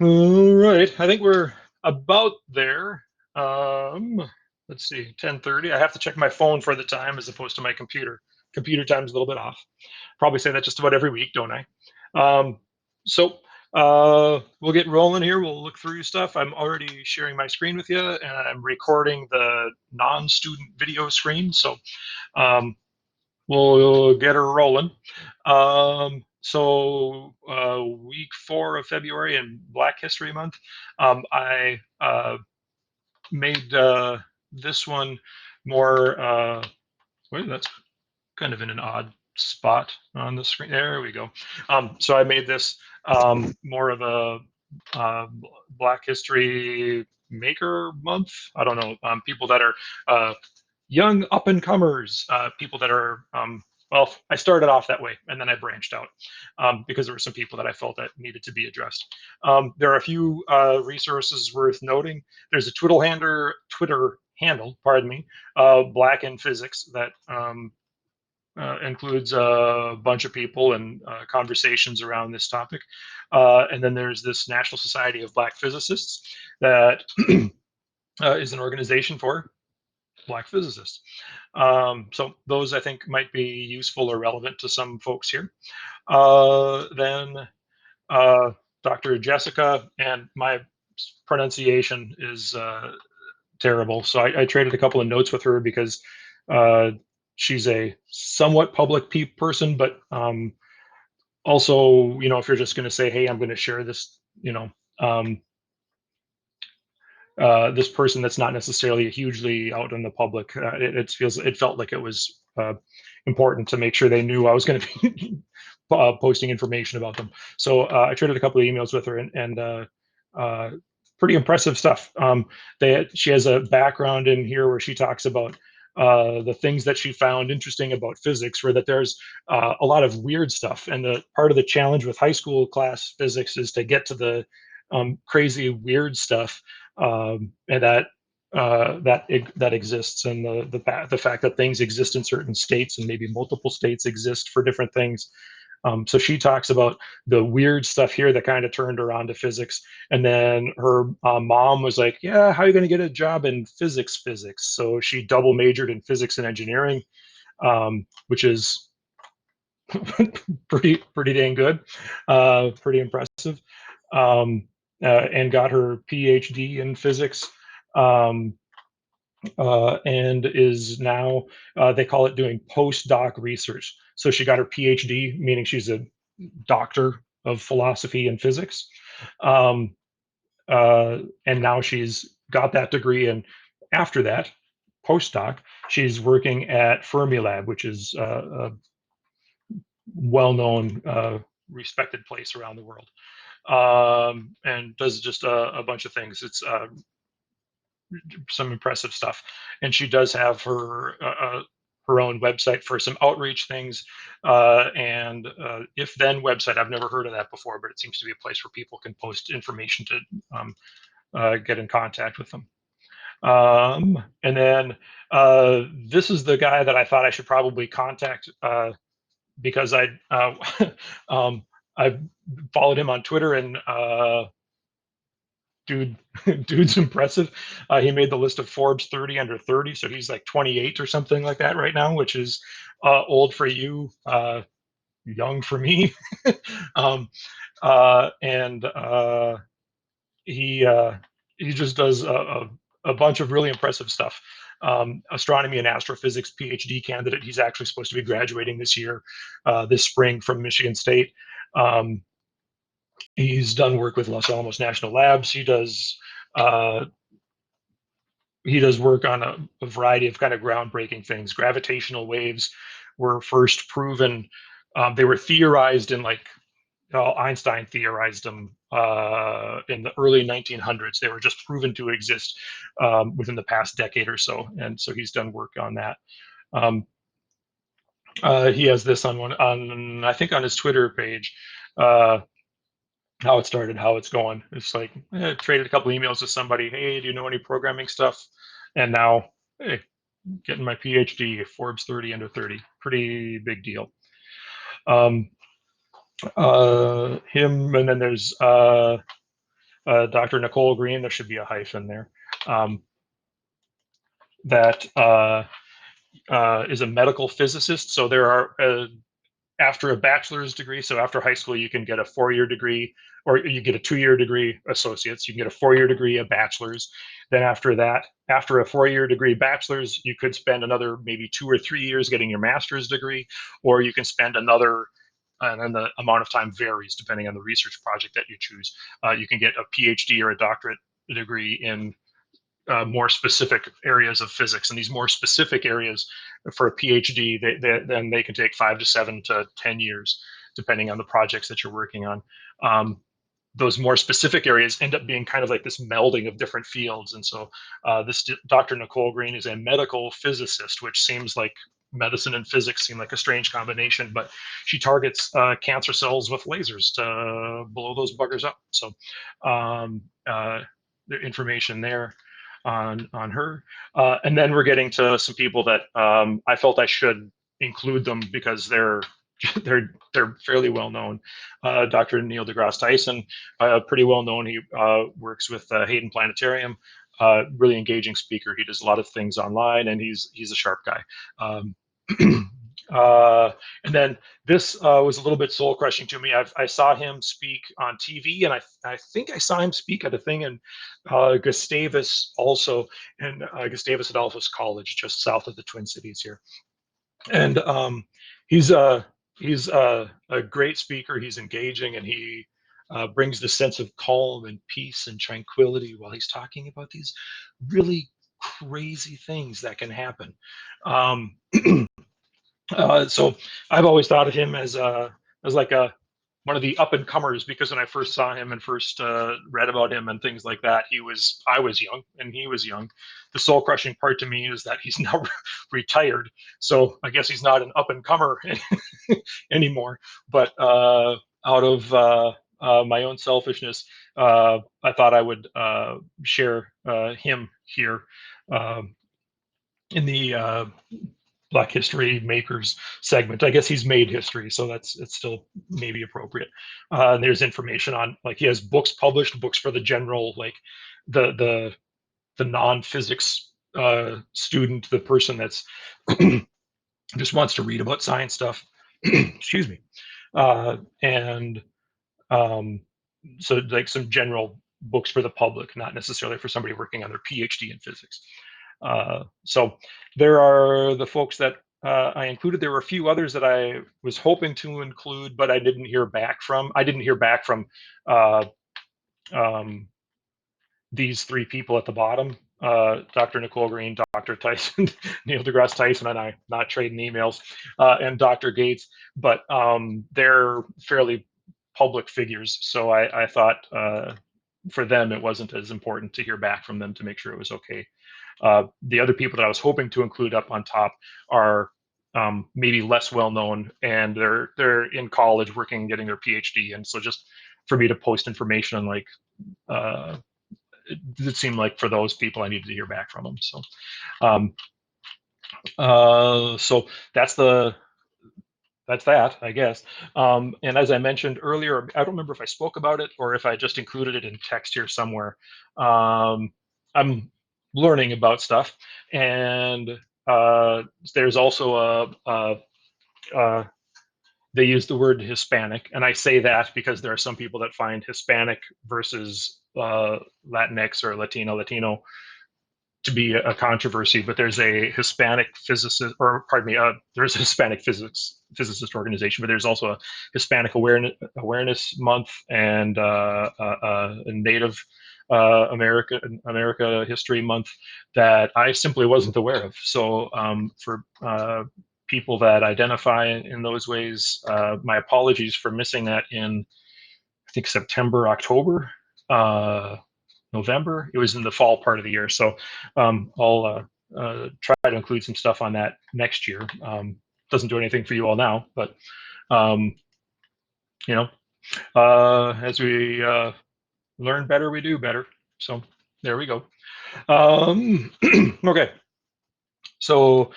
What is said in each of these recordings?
All right, I think we're about there. Um, let's see, 10:30. I have to check my phone for the time as opposed to my computer. Computer time's a little bit off. Probably say that just about every week, don't I? Um, so we'll get rolling here. We'll look through your stuff. I'm already sharing my screen with you, and I'm recording the non-student video screen. So um, we'll get her rolling. Week 4 of February in Black History Month, I made this one more. Wait, that's kind of in an odd spot on the screen. There we go. So I made this more of a uh, Black History Maker Month. I don't know, people that are young up and comers, people that are well, I started off that way and then I branched out because there were some people that I felt that needed to be addressed. There are a few resources worth noting. There's a Twitter handle, pardon me, Black in Physics that includes a bunch of people and conversations around this topic. And then there's this National Society of Black Physicists that is an organization for Black physicists. So those I think might be useful or relevant to some folks here. Then Dr. Jessica, and my pronunciation is terrible. So I traded a couple of notes with her because uh, she's a somewhat public person, but also, if you're just going to say, hey, I'm going to share this, um, this person that's not necessarily hugely out in the public, it felt like it was important to make sure they knew I was going to be posting information about them. So I traded a couple of emails with her, and uh, pretty impressive stuff. She has a background in here where she talks about the things that she found interesting about physics were that there's a lot of weird stuff, and the part of the challenge with high school class physics is to get to the crazy weird stuff, and that exists, and the fact that things exist in certain states and maybe multiple states exist for different things. So she talks about the weird stuff here that kind of turned her on to physics. And then her mom was like, "Yeah, how are you going to get a job in physics?" So she double majored in physics and engineering, which is pretty dang good, pretty impressive, and got her PhD in physics. Um, and is now, they call it doing postdoc research. So she got her PhD, meaning she's a doctor of philosophy and physics. Um, and now she's got that degree. And after that, postdoc, she's working at Fermilab, which is a well known, respected place around the world, and does just a bunch of things. It's some impressive stuff. And she does have her own website for some outreach things, and If Then website. I've never heard of that before, but it seems to be a place where people can post information to get in contact with them. And then This is the guy that I thought I should probably contact, because um, I followed him on Twitter, and dude, dude's impressive. He made the list of Forbes 30 under 30, so he's like 28 or something like that right now, which is old for you, young for me. um, and he uh, he just does a bunch of really impressive stuff. Astronomy and astrophysics PhD candidate. He's actually supposed to be graduating this year, this spring, from Michigan State. Um, he's done work with Los Alamos National Labs. Uh, he does work on a variety of kind of groundbreaking things. Gravitational waves were first proven. They were theorized in, like, Einstein theorized them in the early 1900s. They were just proven to exist within the past decade or so, and so he's done work on that. Um, he has this on I think on his Twitter page. Uh, how it started, how it's going. It's like, traded a couple emails with somebody. Hey, do you know any programming stuff? And now, hey, getting my PhD, Forbes 30 under 30. Pretty big deal. Him, and then there's Dr. Nicole Green, there should be a hyphen there, that is a medical physicist. So there are after a bachelor's degree, so after high school, you can get a 4-year degree, or you get a 2-year degree, associates. You can get a 4-year degree, a bachelor's. Then after that, after a 4-year degree bachelor's, you could spend another maybe 2 or 3 years getting your master's degree, or you can spend another, and then the amount of time varies depending on the research project that you choose. You can get a PhD or a doctorate degree in more specific areas of physics, and these more specific areas for a PhD, then they can take 5 to 7 to 10 years, depending on the projects that you're working on. Those more specific areas end up being kind of like this melding of different fields, and so this Dr. Nicole Green is a medical physicist, which seems like medicine and physics seem like a strange combination, but she targets cancer cells with lasers to blow those buggers up. So the information there on her, and then we're getting to some people that I felt I should include them because they're fairly well known. Dr. Neil deGrasse Tyson, pretty well known. He works with Hayden Planetarium. Really engaging speaker. He does a lot of things online, and he's a sharp guy. Um, and then this was a little bit soul crushing to me. I saw him speak on TV, and I think I saw him speak at a thing in Gustavus also, in Gustavus Adolphus College, just south of the Twin Cities here. And he's a great speaker. He's engaging, and he brings the sense of calm and peace and tranquility while he's talking about these really crazy things that can happen. Um, so I've always thought of him as like a one of the up and comers, because when I first saw him and first read about him and things like that, I was young and he was young. The soul crushing part to me is that he's now retired, so I guess he's not an up and comer anymore. But out of my own selfishness, I thought I would share him here in the Black History Makers segment. I guess he's made history, so it's still maybe appropriate. There's information on, like, he has books published, books for the general, like the non-physics student, the person that's just wants to read about science stuff. Excuse me. And so like some general books for the public, not necessarily for somebody working on their PhD in physics. So there are the folks that I included. There were a few others that I was hoping to include, but I didn't hear back from. I didn't hear back from uh, um, these 3 people at the bottom: Dr. Nicole Green, Dr. Tyson, Neil deGrasse Tyson, and I, not trading emails, and Dr. Gates. But they're fairly public figures, so I thought for them it wasn't as important to hear back from them to make sure it was okay. The other people that I was hoping to include up on top are maybe less well known, and they're in college working, getting their PhD, and so just for me to post information on, like, it seemed like for those people I needed to hear back from them. So um, so that's that, I guess. And as I mentioned earlier, I don't remember if I spoke about it or if I just included it in text here somewhere. I'm learning about stuff, and there's also they use the word Hispanic, and I say that because there are some people that find Hispanic versus Latinx or Latino to be a controversy, but there's a Hispanic physicist, or pardon me, there's a Hispanic physicist organization, but there's also a Hispanic awareness month, and a Native America History Month that I simply wasn't aware of. So for people that identify in those ways, my apologies for missing that in, I think, September, October. November. It was in the fall part of the year, so I'll try to include some stuff on that next year. Doesn't do anything for you all now, but um, you know, as we learn better, we do better. So there we go. Okay, so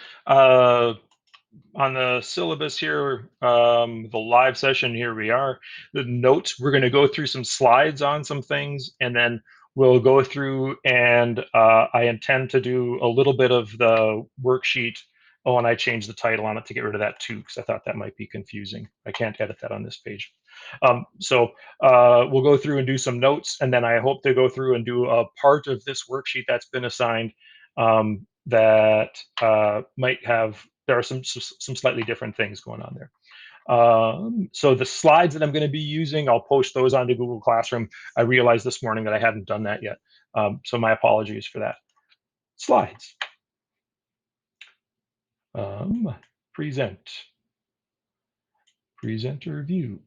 on the syllabus here, the live session, here we are. The notes, we're going to go through some slides on some things, and then we'll go through and I intend to do a little bit of the worksheet. Oh, and I changed the title on it to get rid of that too, because I thought that might be confusing. I can't edit that on this page. So we'll go through and do some notes, and then I hope to go through and do a part of this worksheet that's been assigned that might have, there are some slightly different things going on there. So the slides that I'm going to be using, I'll post those onto Google Classroom. I realized this morning that I hadn't done that yet. So my apologies for that. Slides. Present. Presenter view.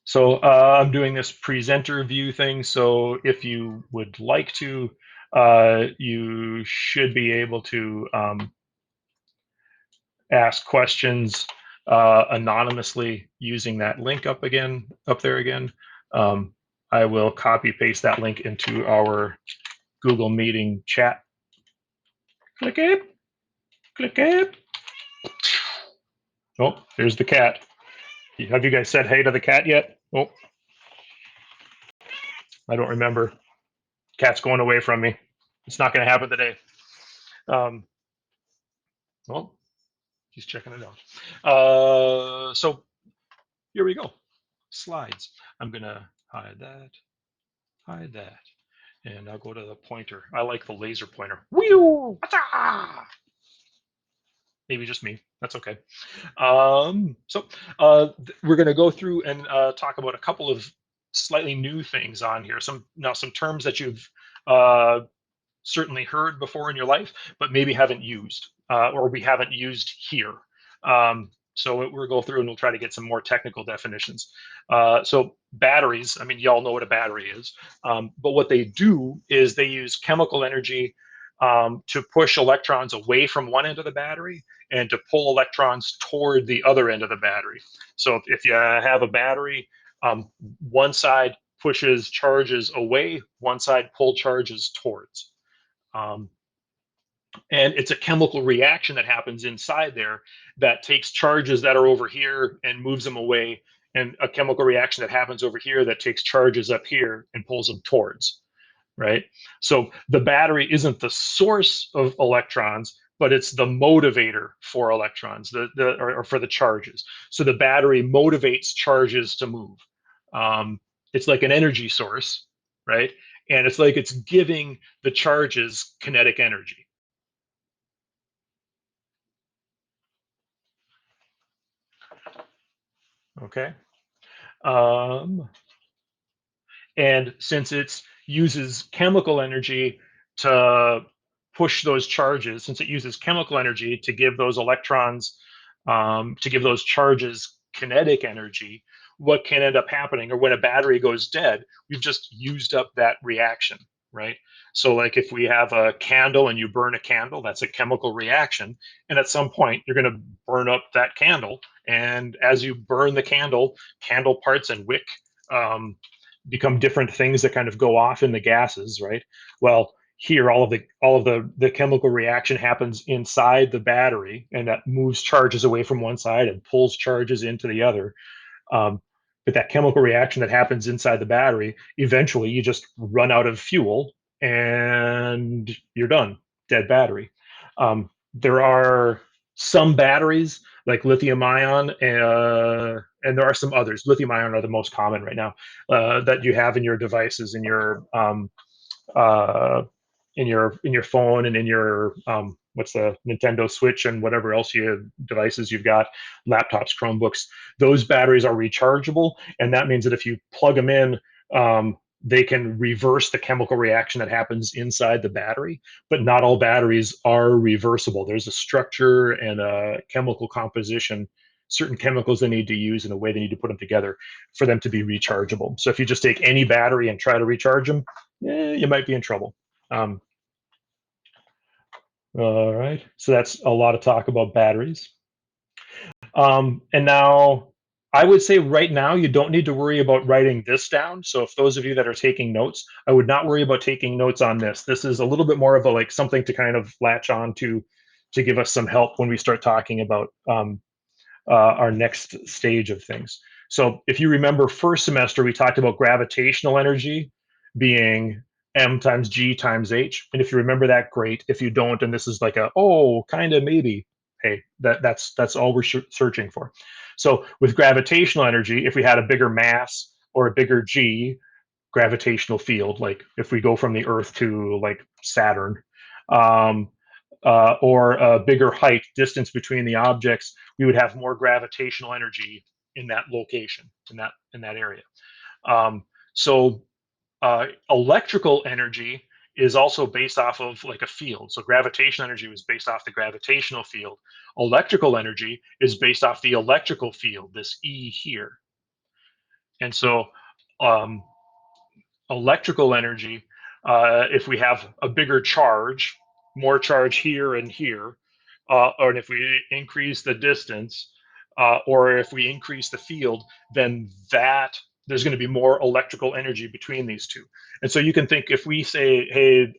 So I'm doing this presenter view thing. So if you would like to, you should be able to ask questions anonymously using that link up there again. I will copy paste that link into our Google Meeting chat. Click it, click it. Oh, there's the cat. Have you guys said hey to the cat yet? Oh, I don't remember. Cat's going away from me. It's not going to happen today. Well, he's checking it out. So here we go. Slides. I'm going to hide that, and I'll go to the pointer. I like the laser pointer. Wheel! Maybe just me. That's okay. We're going to go through and talk about a couple of slightly new things on here. Some terms that you've certainly heard before in your life, but maybe haven't used, or we haven't used here. So we'll go through and we'll try to get some more technical definitions. So batteries, I mean, y'all know what a battery is, but what they do is they use chemical energy to push electrons away from one end of the battery and to pull electrons toward the other end of the battery. So if you have a battery, one side pushes charges away, one side pull charges towards. And it's a chemical reaction that happens inside there that takes charges that are over here and moves them away, and a chemical reaction that happens over here that takes charges up here and pulls them towards, right? So the battery isn't the source of electrons, but it's the motivator for electrons, or for the charges. So the battery motivates charges to move. It's like an energy source, right? And it's like it's giving the charges kinetic energy. Okay. And since it uses chemical energy to push those charges, since it uses chemical energy to give those electrons, to give those charges kinetic energy, what can end up happening, or when a battery goes dead, we've just used up that reaction, right? So like if we have a candle and you burn a candle, that's a chemical reaction. And at some point, you're going to burn up that candle. And as you burn the candle parts and wick become different things that kind of go off in the gases, right? Well, here all of the chemical reaction happens inside the battery, and that moves charges away from one side and pulls charges into the other. But that chemical reaction that happens inside the battery, eventually you just run out of fuel and you're done, dead battery. There are some batteries like lithium ion, and there are some others. Lithium ion are the most common right now, that you have in your devices, uh, in your phone, and in your what's the Nintendo Switch and whatever else devices you've got, laptops, Chromebooks. Those batteries are rechargeable, and that means that if you plug them in, they can reverse the chemical reaction that happens inside the battery. But not all batteries are reversible. There's a structure and a chemical composition, certain chemicals they need to use, and the way they need to put them together for them to be rechargeable. So if you just take any battery and try to recharge them, you might be in trouble. All right, so that's a lot of talk about batteries. And now I would say right now you don't need to worry about writing this down. So if those of you that are taking notes, I would not worry about taking notes on this. This is a little bit more of a like something to kind of latch on to to give us some help when we start talking about our next stage of things. So if you remember first semester, we talked about gravitational energy being m times g times h. And if you remember that, great. If you don't, and this is like a, oh, kind of maybe, hey, that's all we're searching for. So with gravitational energy, if we had a bigger mass or a bigger g, gravitational field, like if we go from the Earth to like Saturn, um, or a bigger height distance between the objects, we would have more gravitational energy in that location, in that area. So electrical energy is also based off of like a field. So gravitational energy was based off the gravitational field. Electrical energy is based off the electrical field, this E here. And so um, electrical energy, if we have a bigger charge, more charge here and here, or if we increase the distance, or if we increase the field, then that there's going to be more electrical energy between these two. And so you can think if we say, hey,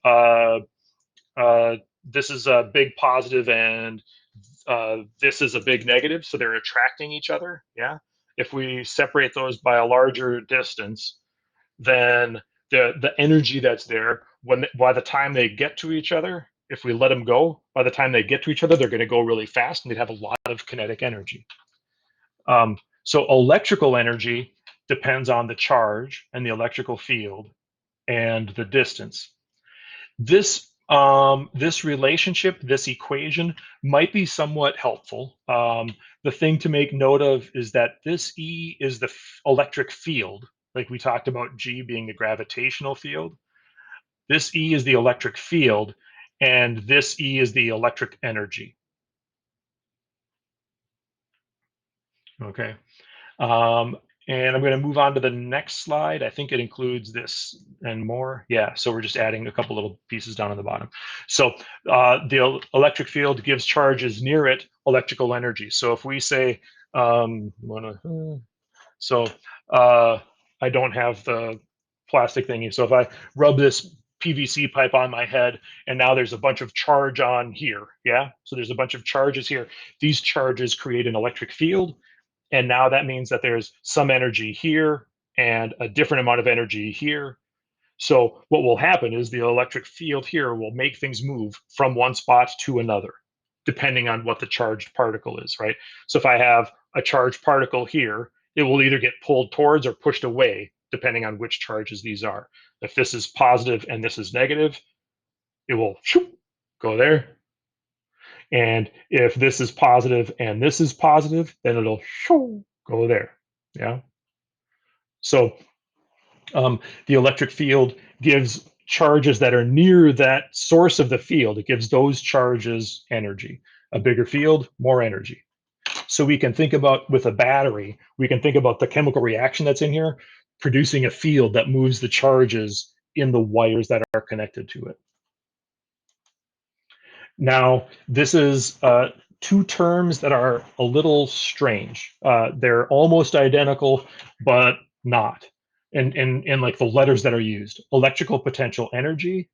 this is a big positive and this is a big negative, so they're attracting each other. Yeah. If we separate those by a larger distance, then the energy that's there when by the time they get to each other, if we let them go, by the time they get to each other, they're going to go really fast and they'd have a lot of kinetic energy. So electrical energy depends on the charge and the electrical field and the distance. This relationship, this equation, might be somewhat helpful. The thing to make note of is that this E is the electric field, like we talked about G being the gravitational field. This E is the electric field, and this E is the electric energy. Okay. Um, and I'm going to move on to the next slide. I think it includes this and more. Yeah, so we're just adding a couple little pieces down on the bottom. So the electric field gives charges near it electrical energy. So if we say, so I don't have the plastic thingy. So if I rub this PVC pipe on my head and now there's a bunch of charge on here, yeah? So there's a bunch of charges here. These charges create an electric field, and now that means that there's some energy here and a different amount of energy here. So what will happen is the electric field here will make things move from one spot to another, depending on what the charged particle is, right? So if I have a charged particle here, it will either get pulled towards or pushed away, depending on which charges these are. If this is positive and this is negative, it will go there. And if this is positive and this is positive, then it'll go there. Yeah. So the electric field gives charges that are near that source of the field. It gives those charges energy. A bigger field, more energy. So we can think about with a battery, we can think about the chemical reaction that's in here, producing a field that moves the charges in the wires that are connected to it. Now, this is two terms that are a little strange. They're almost identical, but not. And like the letters that are used, electrical potential energy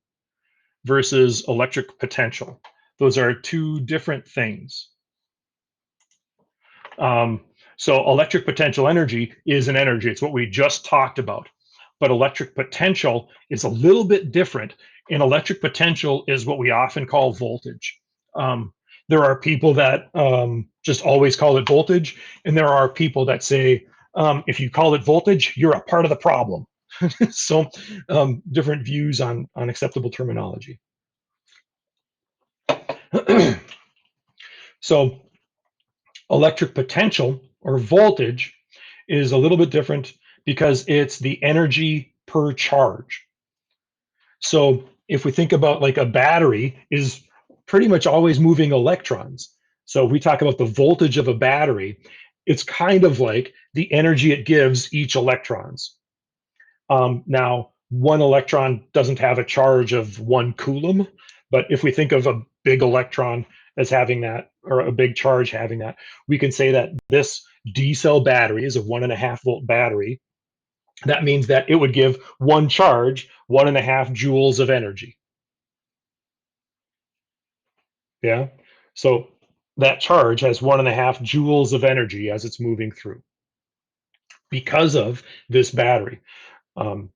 versus electric potential. Those are two different things. So electric potential energy is an energy. It's what we just talked about. But electric potential is a little bit different. And electric potential is what we often call voltage. There are people that just always call it voltage. And there are people that say, if you call it voltage, you're a part of the problem. So different views on acceptable terminology. So electric potential or voltage is a little bit different because it's the energy per charge. So if we think about like a battery is pretty much always moving electrons. So if we talk about the voltage of a battery, it's kind of like the energy it gives each electrons. Now, one electron doesn't have a charge of 1 coulomb, but if we think of a big electron as having that, or a big charge having that, we can say that this D cell battery is a 1.5 volt battery. That means that it would give one charge 1.5 joules of energy. Yeah. So that charge has 1.5 joules of energy as it's moving through because of this battery. Um,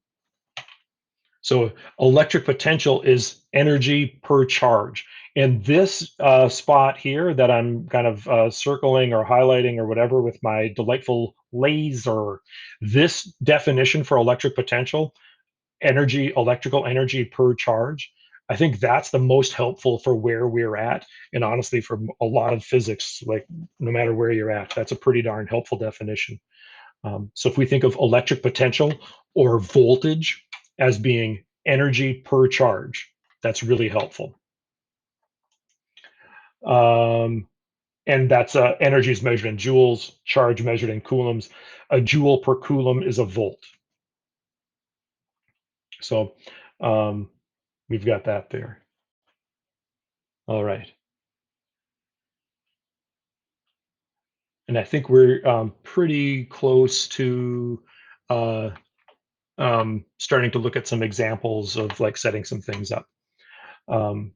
so electric potential is energy per charge. And this spot here that I'm kind of circling or highlighting or whatever with my delightful laser, this definition for electric potential, energy, electrical energy per charge, I think that's the most helpful for where we're at. And honestly, for a lot of physics, like no matter where you're at, that's a pretty darn helpful definition. So if we think of electric potential or voltage as being energy per charge, that's really helpful. Um, and that's energy is measured in joules, charge measured in coulombs. A joule per coulomb is a volt. So um, we've got that there. All right. And I think we're pretty close to uh, starting to look at some examples of like setting some things up. Um,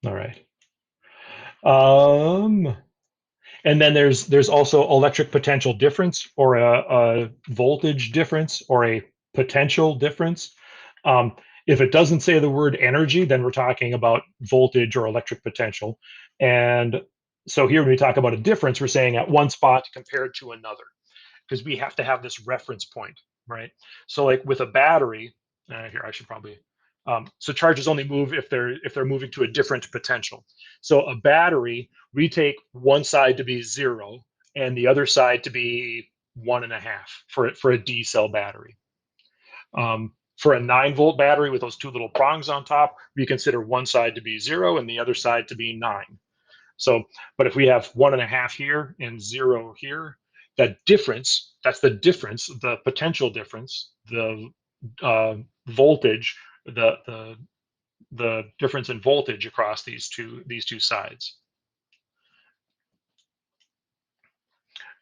all right. Um, and then there's also electric potential difference or a voltage difference or a potential difference. Um, if it doesn't say the word energy, then we're talking about voltage or electric potential. And so here when we talk about a difference, we're saying at one spot compared to another, because we have to have this reference point, right? So like with a battery, here I should probably, so charges only move if they're moving to a different potential. So a battery, we take one side to be 0 and the other side to be 1.5 for a D cell battery. For a 9-volt battery with those two little prongs on top, we consider one side to be 0 and the other side to be 9. So, but if we have 1.5 here and 0 here, that difference, that's the difference, the potential difference, the voltage, the difference in voltage across these two sides.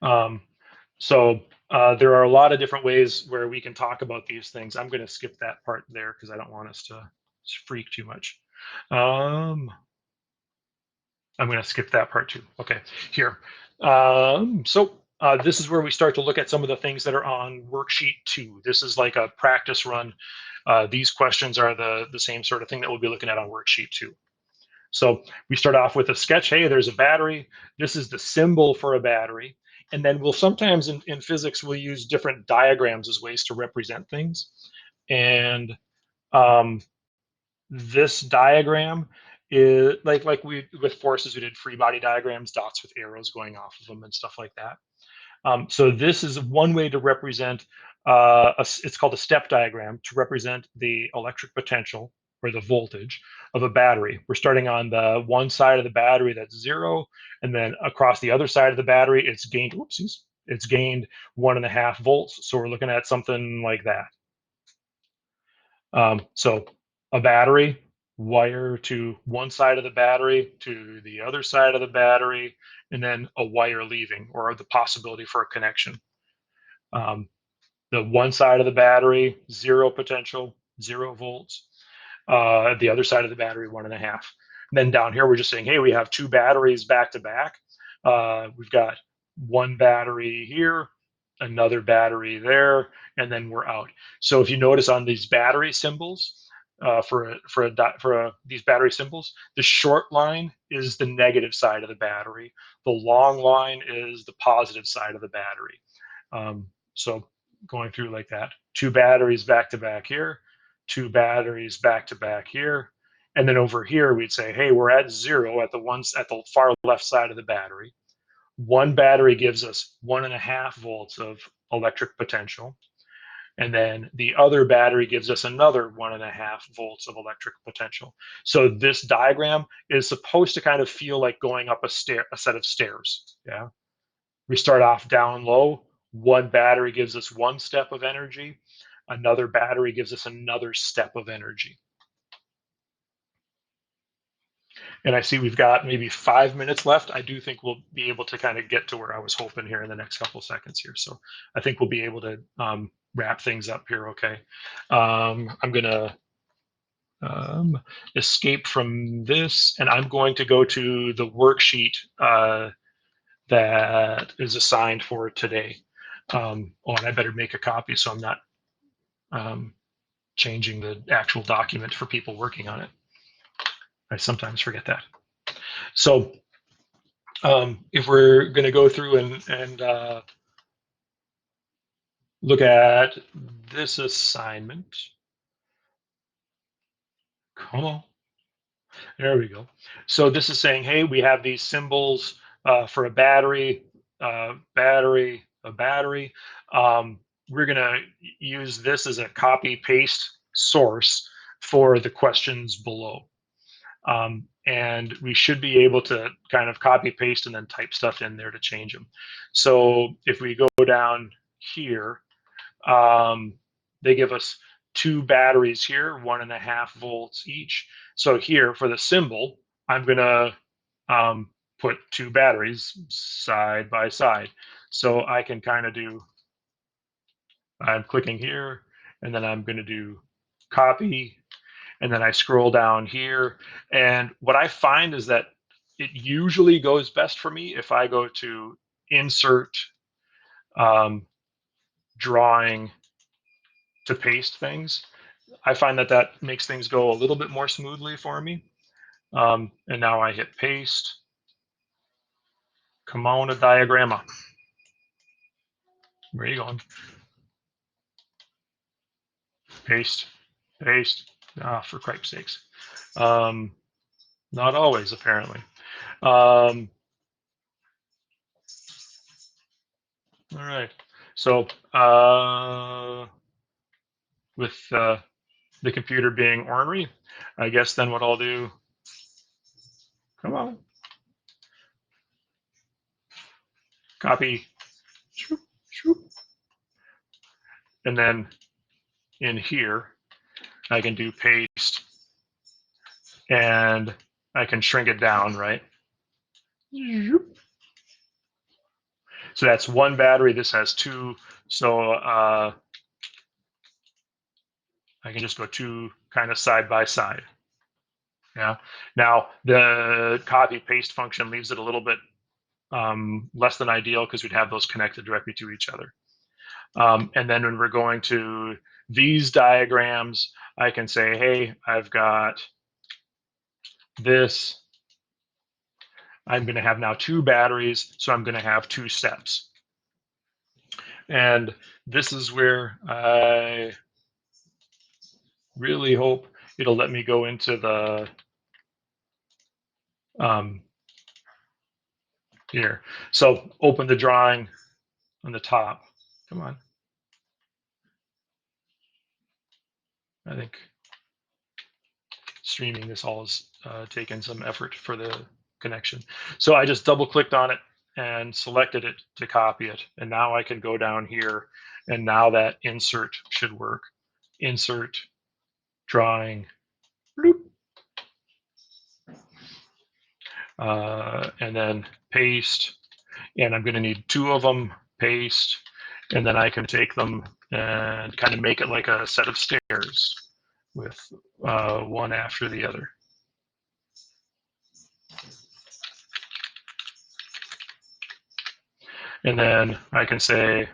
Um, so there are a lot of different ways where we can talk about these things. I'm going to skip that part there because I don't want us to freak too much. Um, I'm going to skip that part too. Okay, here. So this is where we start to look at some of the things that are on worksheet 2. This is like a practice run. These questions are the same sort of thing that we'll be looking at on worksheet 2. So we start off with a sketch. Hey, there's a battery. This is the symbol for a battery. And then we'll sometimes in physics, we'll use different diagrams as ways to represent things. And um, this diagram is like we with forces, we did free body diagrams, dots with arrows going off of them and stuff like that. So this is one way to represent it's called a step diagram to represent the electric potential or the voltage of a battery. We're starting on the one side of the battery that's 0, and then across the other side of the battery it's gained, whoopsies, it's gained 1.5 volts. So we're looking at something like that. So a battery, wire to one side of the battery to the other side of the battery, and then a wire leaving or the possibility for a connection. Um, the one side of the battery, 0 potential, 0 volts. The other side of the battery, 1.5. And then down here, we're just saying, hey, we have two batteries back to back. We've got one battery here, another battery there, and then we're out. So if you notice on these battery symbols, these battery symbols, the short line is the negative side of the battery. The long line is the positive side of the battery. So going through like that, two batteries back to back here, two batteries back to back here, and then over here we'd say, hey, we're at 0 at the far left side of the battery. One battery gives us 1.5 volts of electric potential. And then the other battery gives us another 1.5 volts of electric potential. So this diagram is supposed to kind of feel like going up a set of stairs. Yeah. We start off down low. One battery gives us one step of energy. Another battery gives us another step of energy. And I see we've got maybe 5 minutes left. I do think we'll be able to kind of get to where I was hoping here in the next couple of seconds here. So I think we'll be able to wrap things up here. Okay. I'm gonna escape from this, and I'm going to go to the worksheet that is assigned for today. Oh, and I better make a copy so I'm not changing the actual document for people working on it. I sometimes forget that. So if we're going to go through and look at this assignment, come on. There we go. So this is saying, hey, we have these symbols for a battery, a battery. We're going to use this as a copy paste source for the questions below. And we should be able to kind of copy paste and then type stuff in there to change them. So if we go down here, they give us 2 batteries here, 1.5 volts each. So here for the symbol, I'm gonna put 2 batteries side by side. So I can kind of do, I'm clicking here, and then I'm gonna do copy, and then I scroll down here. And what I find is that it usually goes best for me if I go to insert drawing to paste things. I find that that makes things go a little bit more smoothly for me. And now I hit paste. Come on, a diagramma. Where are you going? Paste, paste. Ah, for cripe's sakes. Not always, apparently. All right. So with the computer being ornery, I guess then what I'll do, come on, copy, and then in here, I can do paste, and I can shrink it down, right? So that's 1 battery. This has 2. So I can just go 2 kind of side by side. Yeah. Now the copy paste function leaves it a little bit less than ideal because we'd have those connected directly to each other. And then when we're going to these diagrams, I can say, hey, I've got this. I'm going to have now 2 batteries, so I'm going to have 2 steps. And this is where I really hope it'll let me go into the here. So open the drawing on the top. Come on. I think streaming this all has taken some effort for the connection. So I just double clicked on it and selected it to copy it. And now I can go down here, and now that insert should work. Insert, drawing, bloop. And then paste. And I'm going to need 2 of them, paste, and then I can take them and kind of make it like a set of stairs with one after the other. And then I can say,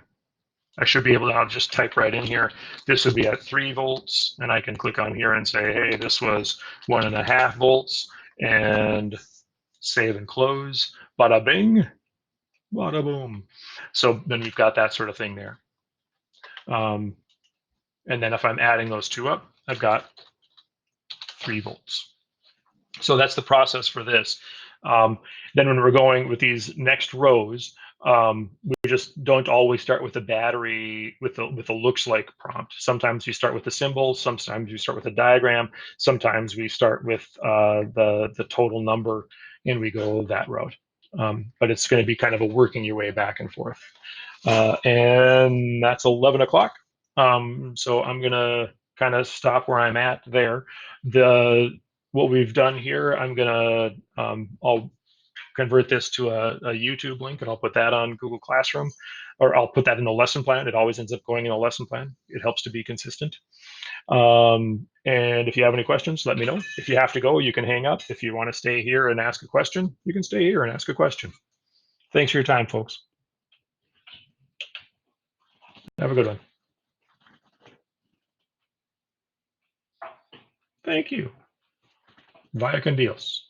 I should be able to just type right in here. This would be at 3 volts, and I can click on here and say, hey, this was 1.5 volts, and save and close. Bada bing, bada boom. So then we've got that sort of thing there. And then if I'm adding those 2 up, I've got 3 volts. So that's the process for this. Then when we're going with these next rows, we just don't always start with the battery with the looks like prompt. Sometimes we start with the symbol, sometimes we start with a diagram, sometimes we start with the total number, and we go that route. But it's going to be kind of a working your way back and forth. And that's 11 o'clock. So I'm going to kind of stop where I'm at there. What we've done here, I'm going to, I'll convert this to a YouTube link, and I'll put that on Google Classroom, or I'll put that in the lesson plan. It always ends up going in a lesson plan. It helps to be consistent. And if you have any questions, let me know. If you have to go, you can hang up. If you want to stay here and ask a question, you can stay here and ask a question. Thanks for your time, folks. Have a good one. Thank you. Vaya con Dios.